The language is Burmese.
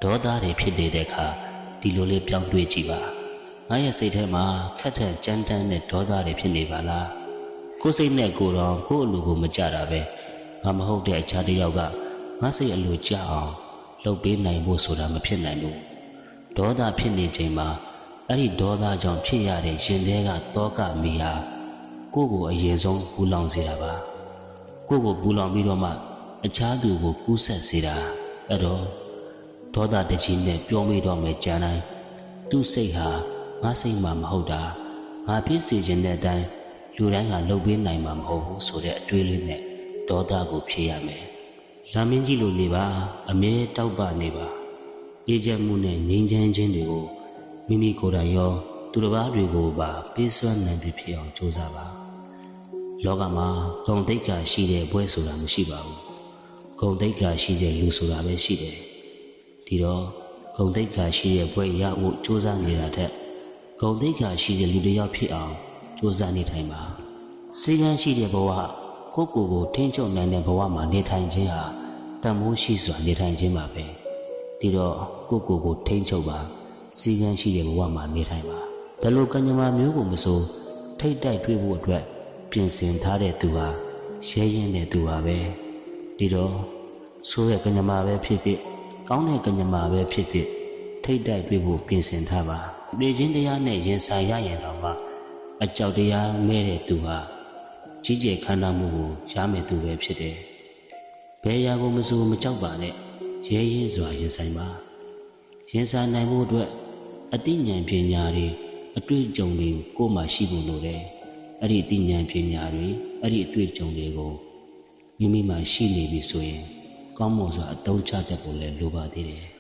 ဒေါသတွေဖြစ်နေတဲ့အခါဒီလိုလေးပြောင်းတွေးကြည့်ပါငါရဲ့စိတ်ထဲမှာခက်ထန်ကြမ်းတမ်းတဲ့ဒေါသတွေဖြစ်နေပါလားကိုယ်စိတ်နဲ့ကိုယ်တော်ကိုယ့်အလိုကိုမကြတာပဲငါမဟုတ်တဲ့အခြားတစ်ယောက်ကငါစိတ်အလိုကြအောင်လုပ်ပေးနိုင်ဖို့ဆိုတာမဖြစ်နိုင်ဘူးဒေါသဖြစ်နေချိန်မှာအဲ့ဒီဒေါသကြောင့်ဖြစ်ရတဲ့ရင်ထဲကတောကမီဟာကိုယ့်ကိုအရင်ဆုံးပူလောင်စေတာပါကိုယ့်ကိုပူလောင်ပြီးတော့မှအခြားသူကိုကူးဆက်စေတာအဲ့တော့ဒေါသတကြီးနဲ့ပြောမိတော့မယ်ကြံတိုင်းသူ့စိတ်ဟာငါစိတ်မှမဟုတ်တာငါဖြစ်စေခြင်းတဲ့အတိုင်းလူတိုင်းကလုပ်ပေးနိုင်မှာမဟုတ်ဘူးဆိုတဲ့အတွေးလေးနဲ့ဒေါသကိုဖြေရမယ်လာမင်းကြီးလိုနေပါအမြဲတောက်ပနေပါအေးချမ်းမှုနဲ့ငြိမ်းချမ်းခြင်းတွေကိုမိမိကိုယ်တိုင်ရောသူတစ်ပါးတွေကိုပါပေးစွမ်းနိုင်သူဖြစ်အောင်ကြိုးစားပါလောကမှာဂုဏ်သိက္ခာရှိတဲ့ဘွဲဆိုတာမရှိပါဘူးဂုဏ်သိက္ခာရှိတဲ့လူဆိုတာပဲရှိတယ်ဒီတော့ဂုဏ်သိက္ခာရှိတဲ့ဘွဲရဖို့ကြိုးစားနေတာထက်ဂုဏ်သိက္ခာရှိတဲ့လူတစ်ယောက်ဖြစ်အောင်ကြိုးစားနေထိုင်ပါစီကံရှိတဲ့ဘဝကိုယ့်ကိုယ်ကိုထိန်းချုပ်နိုင်တဲ့ဘဝမှာနေထိုင်ခြင်းဟာတန်ဖိုးရှိစွာနေထိုင်ခြင်းပါပဲဒီတော့ကိုယ့်ကိုယ်ကိုထိန်းချုပ်ပါစီကံရှိတဲ့ဘဝမှာနေထိုင်ပါဘယ်လိုကံကြမ္မာမျိုးကိုမဆိုထိတ်တိုက်တွေ့ဖို့အတွက်ပြင်ဆင်ထားတဲ့သူဟာရဲရင်တဲ့သူဟာပဲဒီတော့ဆိုးတဲ့ကံကြမ္မာပဲဖြစ်ဖြစ်ကောင်းတဲ့ကံကြမ္မာပဲဖြစ်ဖြစ်ထိတ်တိုက်တွေ့ဖို့ပြင်ဆင်ထားပါနေခြင်းတရားနဲ့ရင်ဆိုင်ရရင်တော့မှအကြောက်တရားမဲ့တဲ့သူဟာကြီးကျယ်ခမ်းနားမှုကိုရမယ်သူပဲဖြစ်တယ်ဘယ်ရာကိုမစိုးမကြောက်ပါနဲ့ရဲရဲစွာရင်ဆိုင်ပါရင်ဆိုင်နိုင်ဖို့အတွက်အသိဉာဏ်ပညာတွေအတွေ့အကြုံတွေကိုယ်မှရှိဖို့လိုတယ်အဲ့ဒီအသိဉာဏ်ပညာတွေအဲ့ဒီအတွေ့အကြုံတွေကိုမိမိမှရှိနေပြီဆိုရင်ကောင်းမွန်စွာအသုံးချတတ်ဖို့လည်းလိုပါသေးတယ်